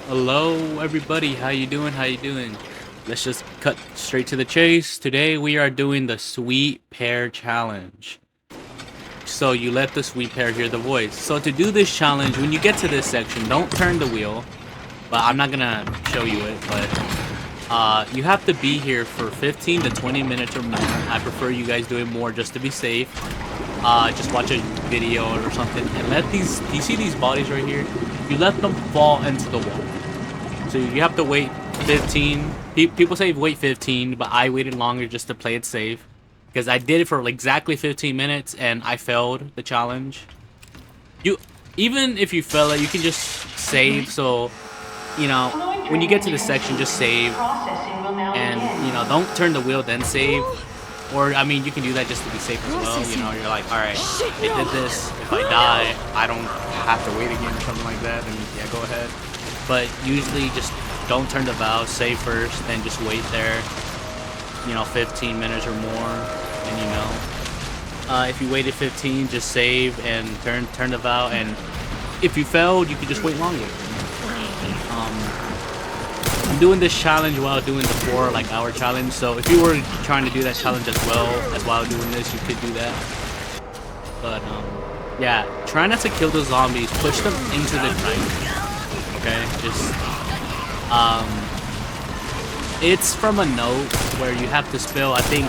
Hello, everybody. How you doing? How you doing? Let's just cut straight to the chase. Today we are doing the sweet pear challenge. So you let the sweet pear hear the voice. So to do this challenge, when you get to this section, don't turn the wheel. But I'm not gonna show you it. But you have to be here for 15 to 20 minutes or more. I prefer you guys do it more just to be safe. Just watch a video or something and let these. Do you see these bodies right here? You let them fall into the wall. So you have to wait 15. People say wait 15, but I waited longer just to play it safe. Because I did it for exactly 15 minutes and I failed the challenge. You, even if you fail it, you can just save. So, you know, when you get to this section, just save. And, don't turn the wheel, then save. Or, I mean, you can do that just to be safe as well. You're like, alright, I did this. If I die, I don't have to wait again or something like that. And yeah, go ahead. But usually just don't turn the valve, save first, then just wait there, 15 minutes or more. And if you waited 15, just save and turn the valve. And if you failed, you could just wait longer. I'm doing this challenge while doing the 4 hour challenge. So if you were trying to do that challenge as well as while doing this, you could do that. But yeah, try not to kill the zombies. Push them into the night. Okay, it's from a note where you have to spill, I think,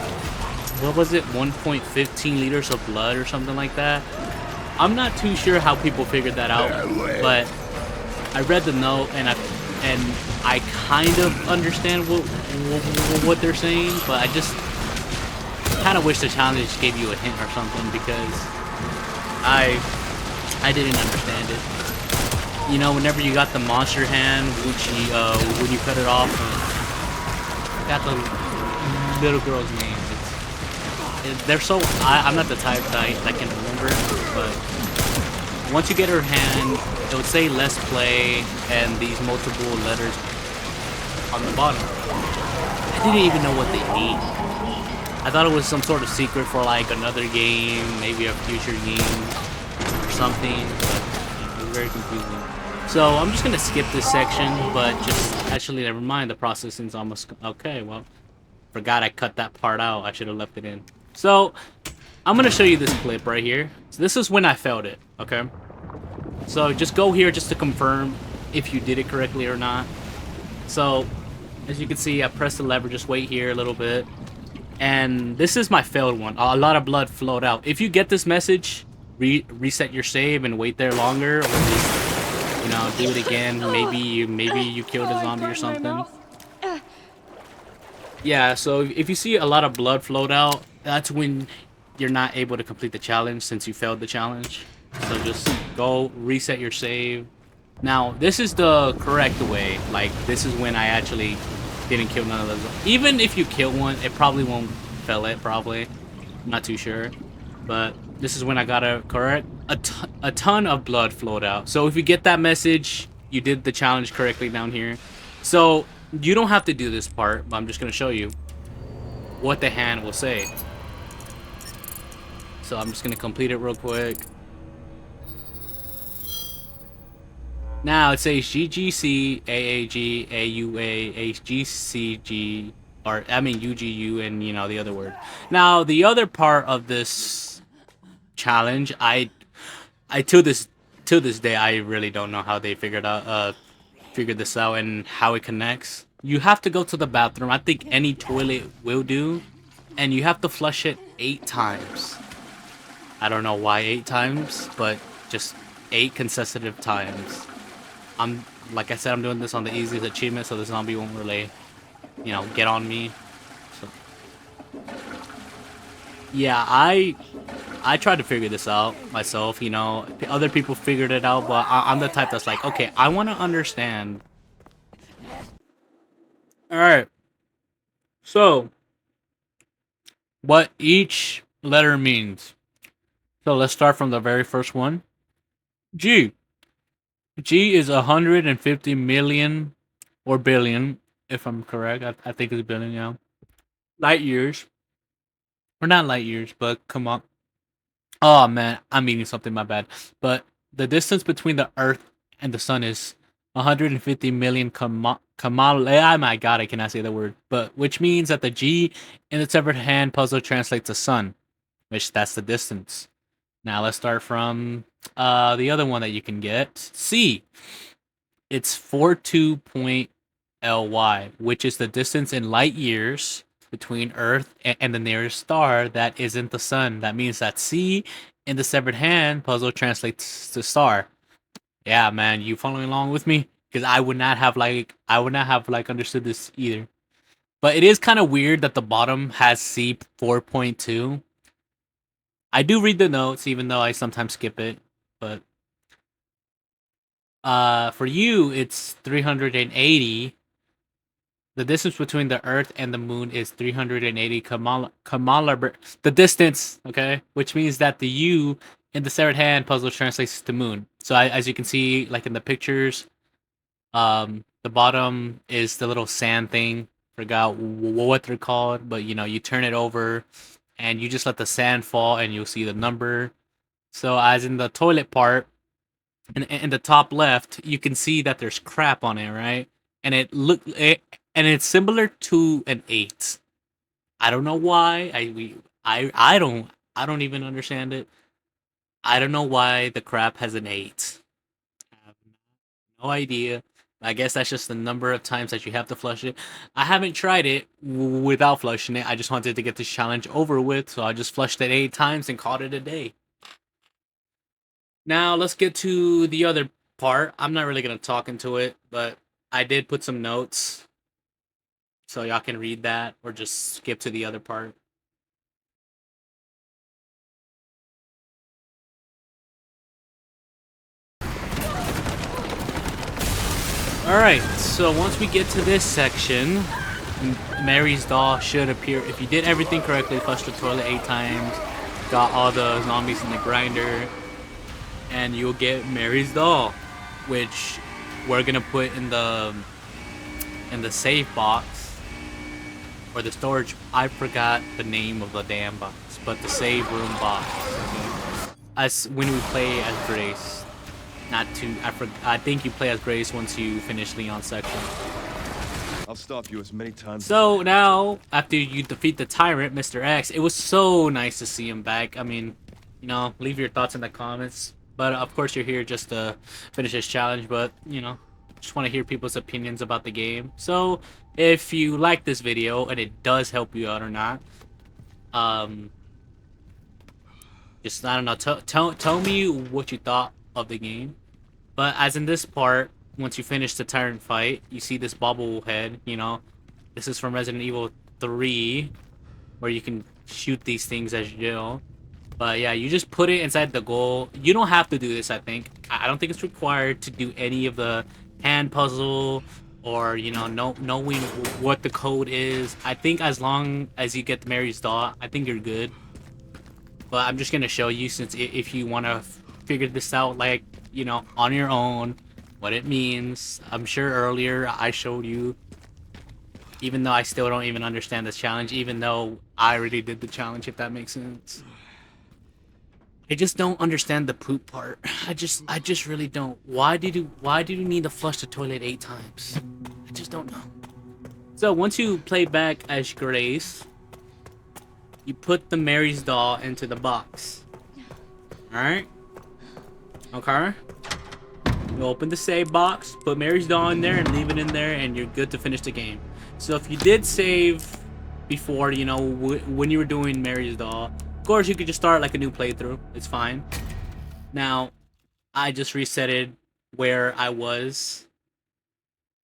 what was it, 1.15 liters of blood or something like that. I'm not too sure how people figured that out, but I read the note and I kind of understand what they're saying, but I just kind of wish the challenge gave you a hint or something, because I didn't understand it. Whenever you got the monster hand, when you cut it off, I got the little girl's name. They're so... I'm not the type that can remember, but once you get her hand, it would say "Let's Play" and these multiple letters on the bottom. I didn't even know what they mean. I thought it was some sort of secret for like another game, maybe a future game or something, but it was very confusing. So I'm just gonna skip this section, but actually never mind, the processing's almost okay. Well, forgot I cut that part out. I should have left it in. So I'm gonna show you this clip right here. So this is when I failed it, okay? So just go here just to confirm if you did it correctly or not. So as you can see, I pressed the lever, just wait here a little bit. And this is my failed one. A lot of blood flowed out. If you get this message, reset your save and wait there longer, or just, do it again. Maybe you killed a zombie or something. Yeah, so if you see a lot of blood flowed out, that's when you're not able to complete the challenge since you failed the challenge. So just go reset your save. Now, this is the correct way. Like, this is when I actually didn't kill none of those. Even if you kill one, it probably won't fail it, probably. I'm not too sure. But this is when I got it correct. A ton of blood flowed out. So if you get that message, you did the challenge correctly down here. So you don't have to do this part, but I'm just going to show you what the hand will say. So I'm just going to complete it real quick. Now it says GGC, AAG, AUA, HGCG, or I mean UGU, and the other word. Now the other part of this challenge, I to this day I really don't know how they figured this out and how it connects. You have to go to the bathroom. I think any toilet will do, and you have to flush it 8 times. I don't know why 8 times, but just 8 consecutive times. Like I said, I'm doing this on the easiest achievement, so the zombie won't really, get on me. So, yeah, I tried to figure this out myself. Other people figured it out, but I'm the type that's like, okay, I want to understand. All right. So, what each letter means. So let's start from the very first one. G. G is 150 million or billion, if I'm correct. I think it's billion, yeah. Light years. Or not light years, but come on. Oh man, I'm eating something, my bad. But the distance between the Earth and the Sun is 150 million Kamal. Oh my god, I cannot say the word. But which means that the G in the severed hand puzzle translates to sun, which that's the distance. Now let's start from the other one that you can get. C. It's 42.ly, which is the distance in light years between Earth and the nearest star that isn't the sun. That means that C in the severed hand puzzle translates to star. Yeah, man, you following along with me? Because I would not have like understood this either. But it is kind of weird that the bottom has C 4.2. I do read the notes, even though I sometimes skip it. But for you, it's 380. The distance between the Earth and the Moon is 380 Kamala. The distance, okay, which means that the U in the severed hand puzzle translates to Moon. So as you can see, like in the pictures, the bottom is the little sand thing. Forgot what they're called, but you know, you turn it over, and you just let the sand fall, and you'll see the number. So as in the toilet part, in the top left, you can see that there's crap on it, right? And and it's similar to an 8. I don't know why. I don't even understand it. I don't know why the crap has an 8. I have no idea. I guess that's just the number of times that you have to flush it. I haven't tried it without flushing it. I just wanted to get this challenge over with, so I just flushed it 8 times and called it a day. Now let's get to the other part. I'm not really gonna talk into it, but I did put some notes, so y'all can read that or just skip to the other part. Alright, so once we get to this section, Mary's doll should appear. If you did everything correctly, flushed the toilet 8 times, got all the zombies in the grinder, and you'll get Mary's doll, which we're gonna put in the save box or the storage. I forgot the name of the damn box, but the save room box. Okay? As when we play as Grace. Not to. I think you play as Grace once you finish Leon's section. I'll stop you as many times. So now, after you defeat the tyrant, Mr. X, it was so nice to see him back. I mean, you know, leave your thoughts in the comments. But of course, you're here just to finish this challenge. But you know, just want to hear people's opinions about the game. So if you like this video and it does help you out or not, just I don't know. Tell me what you thought of the game. But as in this part, once you finish the tyrant fight, you see this bobblehead, you know. This is from Resident Evil 3, where you can shoot these things as Jill. But yeah, you just put it inside the goal. You don't have to do this, I think. I don't think it's required to do any of the hand puzzle or, you know, knowing what the code is. I think as long as you get Mary's doll, I think you're good. But I'm just going to show you, since if you want to figure this out, like, you know, on your own, what it means. I'm sure earlier I showed you, even though I still don't even understand this challenge, even though I already did the challenge, if that makes sense. I just don't understand the poop part. I just really don't. Why did you need to flush the toilet 8 times? I just don't know. So once you play back as Grace, you put the Mary's doll into the box. Alright? Okay? You open the save box, put Mary's doll in there, and leave it in there, and you're good to finish the game. So if you did save before, you know, when you were doing Mary's doll, of course you could just start like a new playthrough. It's fine. Now, I just resetted where I was.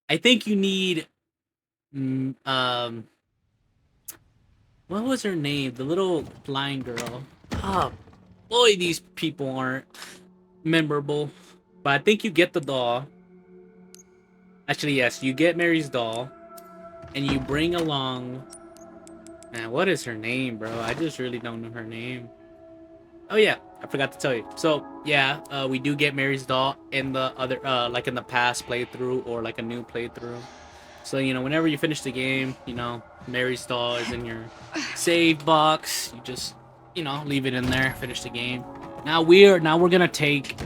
I think you need, what was her name? The little blind girl. Oh, boy, these people aren't memorable. But I think you get the doll. Actually, yes, you get Mary's doll. And you bring along... Man, what is her name, bro? I just really don't know her name. Oh, yeah. I forgot to tell you. So, yeah, we do get Mary's doll in the other... like in the past playthrough or like a new playthrough. So, you know, whenever you finish the game, you know, Mary's doll is in your save box. You just, you know, leave it in there, finish the game. Now we're gonna take...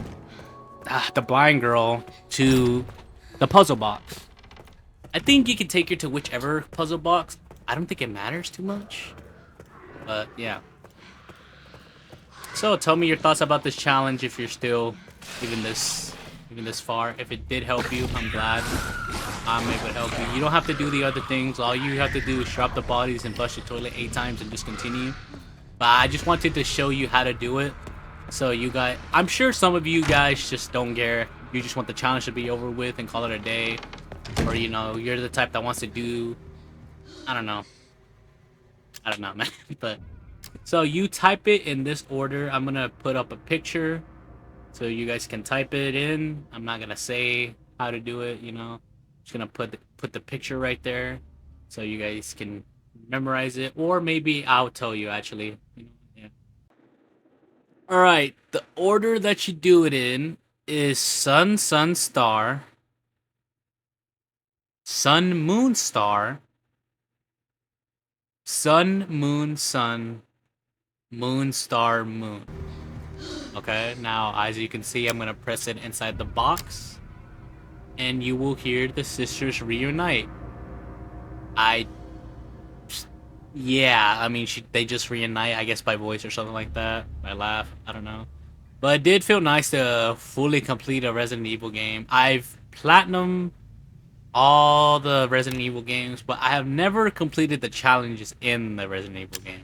the blind girl to The puzzle box. I think you can take her to whichever puzzle box. I don't think it matters too much. But yeah. So tell me your thoughts about this challenge if you're still even this far. If it did help you, I'm glad I'm able to help you. You don't have to do the other things. All you have to do is drop the bodies and flush the toilet 8 times and just continue. But I just wanted to show you how to do it. So you guys, I'm sure some of you guys just don't care. You just want the challenge to be over with and call it a day. Or, you know, you're the type that wants to do, I don't know. I don't know, man. But, so you type it in this order. I'm going to put up a picture so you guys can type it in. I'm not going to say how to do it, you know. Just going to put the picture right there so you guys can memorize it. Or maybe I'll tell you, actually. Yeah. All right, the order that you do it in is sun, sun, star, sun, moon, star, sun, moon, sun, moon, star, moon. Okay, now as you can see, I'm gonna press it inside the box, and you will hear the sisters reunite. Yeah, I mean, they just reunite, I guess, by voice or something like that. By laugh, I don't know. But it did feel nice to fully complete a Resident Evil game. I've platinum all the Resident Evil games, but I have never completed the challenges in the Resident Evil game.